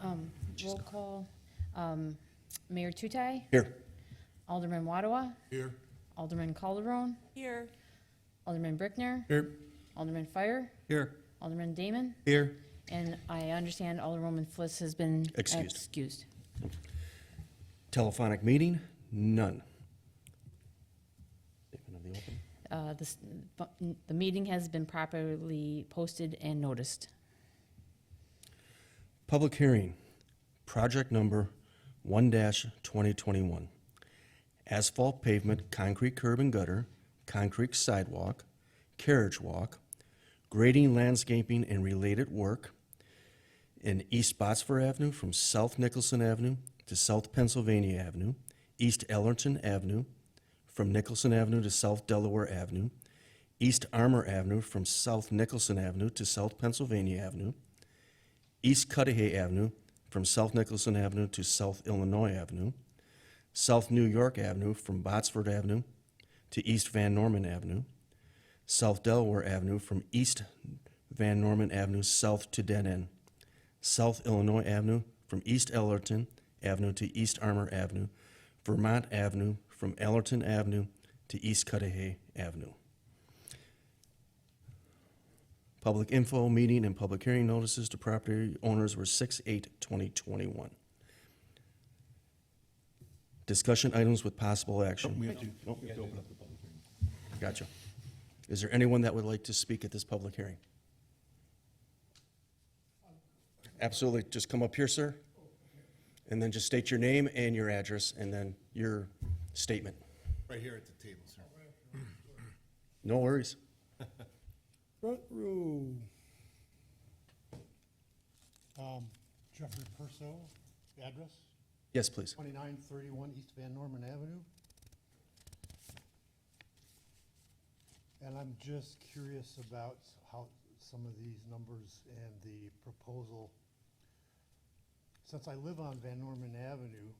Roll call. Mayor Tutai, Here. Alderman Wadawa, Here. Alderman Calderon, Here. Alderman Brickner, Here. Alderman Fire, Here. Alderman Damon, Here. and I understand Alderwoman Fliss has been Excused. excused. Telephonic meeting, none. Statement of the open. The meeting has been properly posted and noticed. Public hearing, project number 1-2021. Asphalt pavement, concrete curb and gutter, concrete sidewalk, carriage walk, grading, landscaping, and related work in East Botsford Avenue from South Nicholson Avenue to South Pennsylvania Avenue, East Ellerton Avenue from Nicholson Avenue to South Delaware Avenue, East Armour Avenue from South Nicholson Avenue to South Pennsylvania Avenue, East Cudahy Avenue from South Nicholson Avenue to South Illinois Avenue, South New York Avenue from Botsford Avenue to East Van Norman Avenue, South Delaware Avenue from East Van Norman Avenue south to Dead End, South Illinois Avenue from East Ellerton Avenue to East Armour Avenue, Vermont Avenue from Ellerton Avenue to East Cudahy Avenue. Public info, meeting, and public hearing notices to property owners were 6/8/2021. Discussion items with possible action. We have to Nope. open up the public hearing. Gotcha. Is there anyone that would like to speak at this public hearing? Absolutely. Just come up here, sir. And then just state your name and your address and then your statement. Right here at the table, sir. No worries. Front row. Jeffrey Perso, address, Yes, please. 2931 East Van Norman Avenue. And I'm just curious about how some of these numbers and the proposal. Since I live on Van Norman Avenue,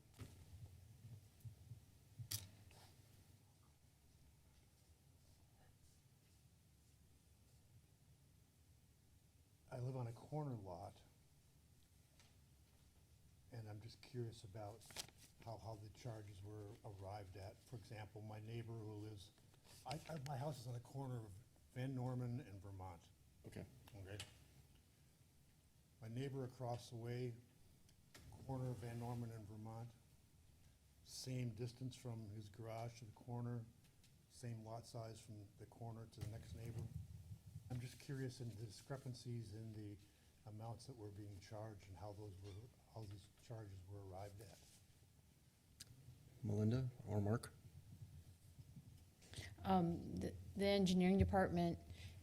I live on a corner lot, and I'm just curious about how the charges were arrived at. For example, my neighbor who lives, my house is on the corner of Van Norman and Vermont, Okay. okay? My neighbor across the way, corner of Van Norman and Vermont, same distance from his garage to the corner, same lot size from the corner to the next neighbor. I'm just curious in the discrepancies in the amounts that were being charged and how these charges were arrived at. Melinda or Mark? The engineering department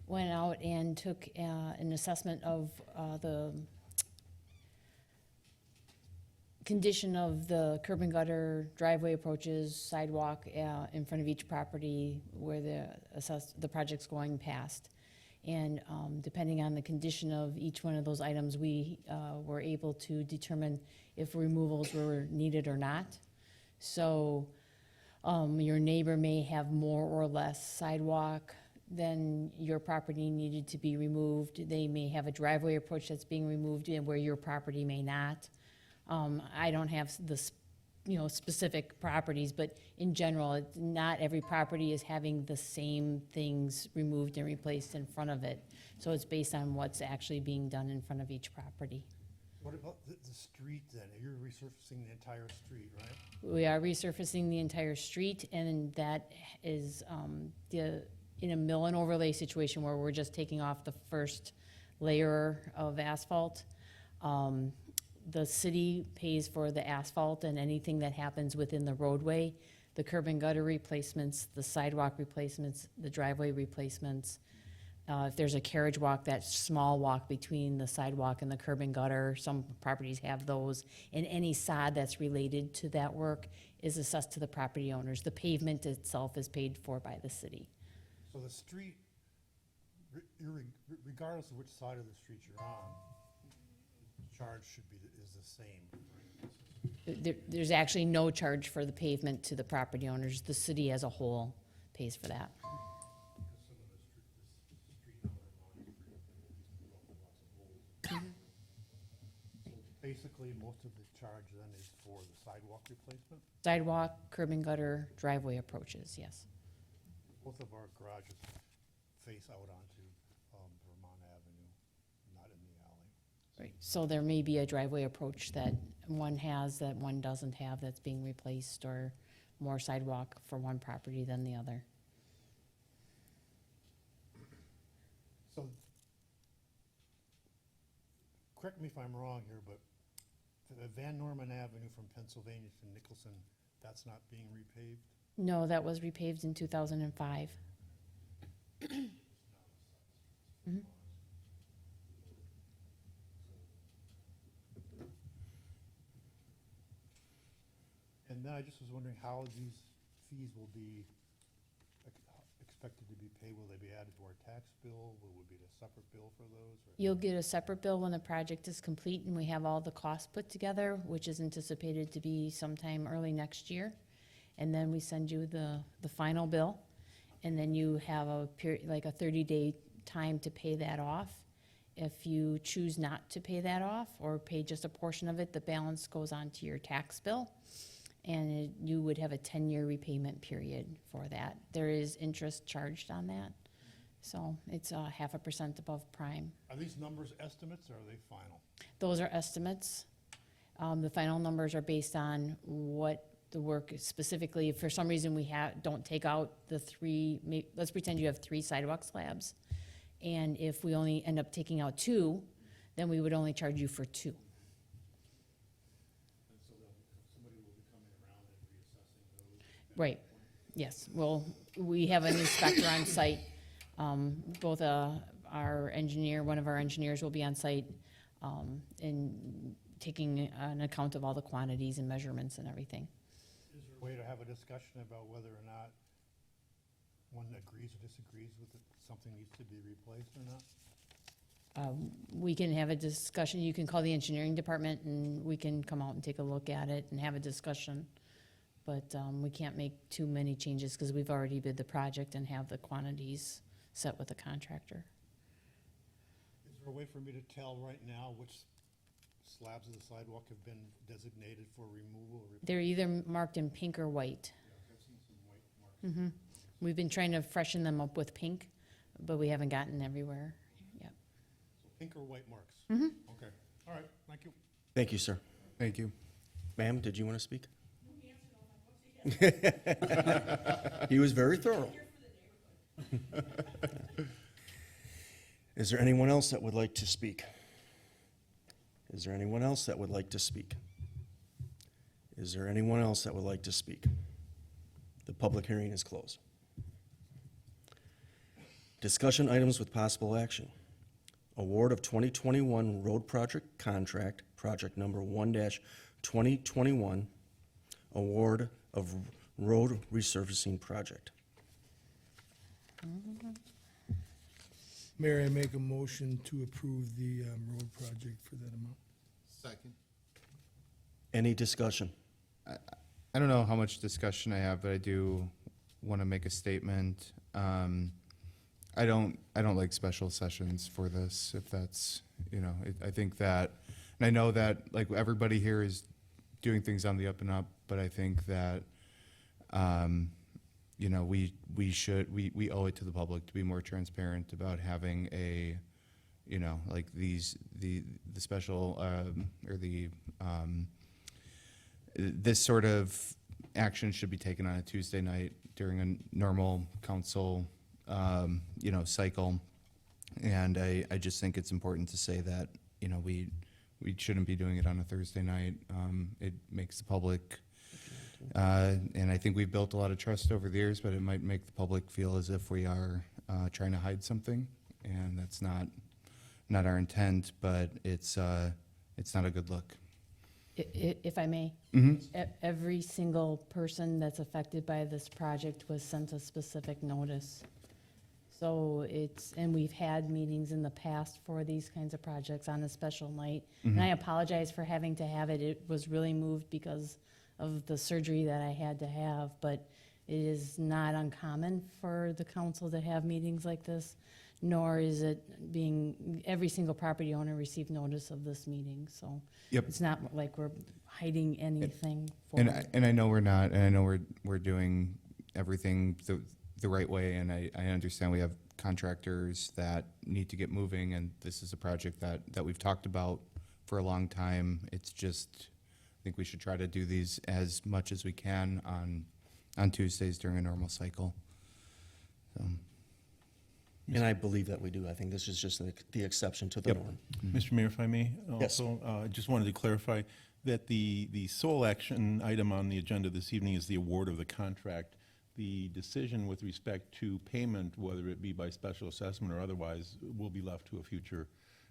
went out and took an assessment of the condition of the curb and gutter, driveway approaches, sidewalk in front of each property where the project's going past. And depending on the condition of each one of those items, we were able to determine if removals were needed or not. So your neighbor may have more or less sidewalk than your property needed to be removed. They may have a driveway approach that's being removed and where your property may not. I don't have the specific properties, but in general, not every property is having the same things removed and replaced in front of it. So it's based on what's actually being done in front of each property. What about the street then? You're resurfacing the entire street, right? We are resurfacing the entire street, and that is in a mill and overlay situation where we're just taking off the first layer of asphalt. The city pays for the asphalt and anything that happens within the roadway, the curb and gutter replacements, the sidewalk replacements, the driveway replacements. If there's a carriage walk, that small walk between the sidewalk and the curb and gutter, some properties have those. And any sod that's related to that work is assessed to the property owners. The pavement itself is paid for by the city. So the street, regardless of which side of the street you're on, charge is the same. There's actually no charge for the pavement to the property owners. The city as a whole pays for that. basically, most of the charge then is for the sidewalk replacement. Sidewalk, curb and gutter, driveway approaches, yes. Both of our garages face out onto Vermont Avenue, not in the alley. Right, so there may be a driveway approach that one has that one doesn't have that's being replaced, or more sidewalk for one property than the other. So, correct me if I'm wrong here, but the Van Norman Avenue from Pennsylvania to Nicholson, that's not being repaved? No, that was repaved in 2005. Mhm. And then I just was wondering how these fees will be expected to be paid. Will they be added to our tax bill? Will it be a separate bill for those? Or- You'll get a separate bill when the project is complete and we have all the costs put together, which is anticipated to be sometime early next year. And then we send you the final bill, and then you have a period, like a 30-day time to pay that off. If you choose not to pay that off or pay just a portion of it, the balance goes on to your tax bill. And you would have a 10-year repayment period for that. There is interest charged on that. So it's 0.5% above prime. Are these numbers estimates or are they final? Those are estimates. The final numbers are based on what the work is specifically. If for some reason we don't take out the let's pretend you have 3 sidewalk slabs. And if we only end up taking out 2, then we would only charge you for 2. And so somebody will be coming around and reassessing those? Right, yes. Well, we have an inspector on site. Both our engineer, one of our engineers will be on site and taking an account of all the quantities and measurements and everything. Is there a way to have a discussion about whether or not one agrees or disagrees with it, something needs to be replaced or not? We can have a discussion. You can call the engineering department and we can come out and take a look at it and have a discussion. But we can't make too many changes because we've already bid the project and have the quantities set with the contractor. Is there a way for me to tell right now which slabs of the sidewalk have been designated for removal or? They're either marked in pink or white. I've seen some white marks. We've been trying to freshen them up with pink, but we haven't gotten everywhere. Yep. So pink or white marks? Okay, all right, thank you. Thank you, sir. Thank you. Ma'am, did you want to speak? He was very thorough. Is there anyone else that would like to speak? Is there anyone else that would like to speak? Is there anyone else that would like to speak? The public hearing is closed. Discussion items with possible action. Award of 2021 road project contract, project number 1-2021, award of road resurfacing project. Mayor, I make a motion to approve the road project for that amount. Second. Any discussion? I don't know how much discussion I have, but I do want to make a statement. I don't like special sessions for this, if that's, I think that, and I know that, like, everybody here is doing things on the up and up, but I think that, we owe it to the public to be more transparent about having a, like the special, this sort of action should be taken on a Tuesday night during a normal council, cycle. And I just think it's important to say that, we shouldn't be doing it on a Thursday night. It makes the public, and I think we've built a lot of trust over the years, but it might make the public feel as if we are trying to hide something, and that's not our intent, but it's not a good look. If I may, every single person that's affected by this project was sent a specific notice. So and we've had meetings in the past for these kinds of projects on a special night. And I apologize for having to have it. It was really moved because of the surgery that I had to have, but it is not uncommon for the council to have meetings like this. nor is it being, every single property owner received notice of this meeting, so. Yep. It's not like we're hiding anything And forward. I know we're not, and I know we're doing everything the right way, and I understand we have contractors that need to get moving, and this is a project that we've talked about for a long time. It's just, I think we should try to do these as much as we can on Tuesdays during a normal cycle. So, And I believe that we do. I think this is just the exception to the Yep. norm. Mr. Mayor, if I may, Yes. also, I just wanted to clarify that the sole action item on the agenda this evening is the award of the contract. The decision with respect to payment, whether it be by special assessment or otherwise, will be left to a future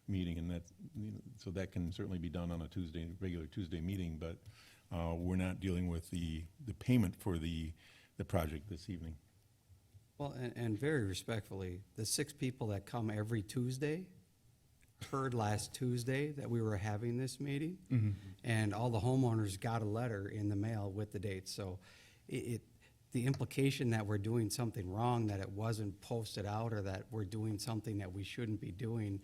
meeting, and that, so that can certainly be done on a Tuesday, regular Tuesday meeting, but we're not dealing with the payment for the project this evening. Well, and very respectfully, the 6 people that come every Tuesday heard last Tuesday that we were having this meeting, and all the homeowners got a letter in the mail with the date. So the implication that we're doing something wrong, that it wasn't posted out, or that we're doing something that we shouldn't be doing,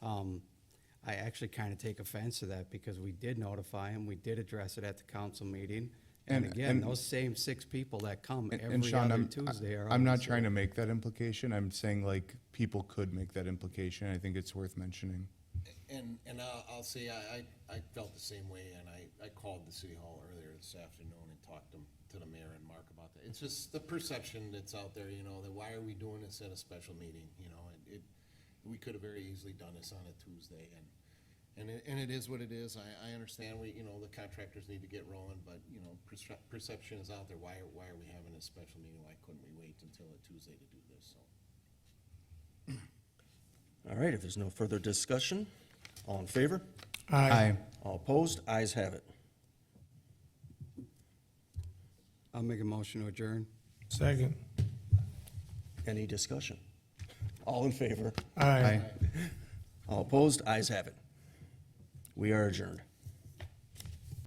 I actually kind of take offense to that, because we did notify them, we did address it at the council meeting. And again, and- those same 6 people that come and every Sean, other Tuesday are. I'm not always trying there. to make that implication. I'm saying like people could make that implication. I think it's worth mentioning. And I'll say, I felt the same way, and I called the city hall earlier this afternoon and talked to the mayor and Mark about that. It's just the perception that's out there, you know, that why are we doing this at a special meeting, you know? We could have very easily done this on a Tuesday, and it is what it is. I understand you know, the contractors need to get rolling, but, you know, perception is out there. Why are we having a special meeting? Why couldn't we wait until a Tuesday to do this, so. All right, if there's no further discussion, all in favor? Aye. All opposed? Ayes have it. I'll make a motion to adjourn. Second. Any discussion? All in favor? Aye. All opposed? Ayes have it. We are adjourned.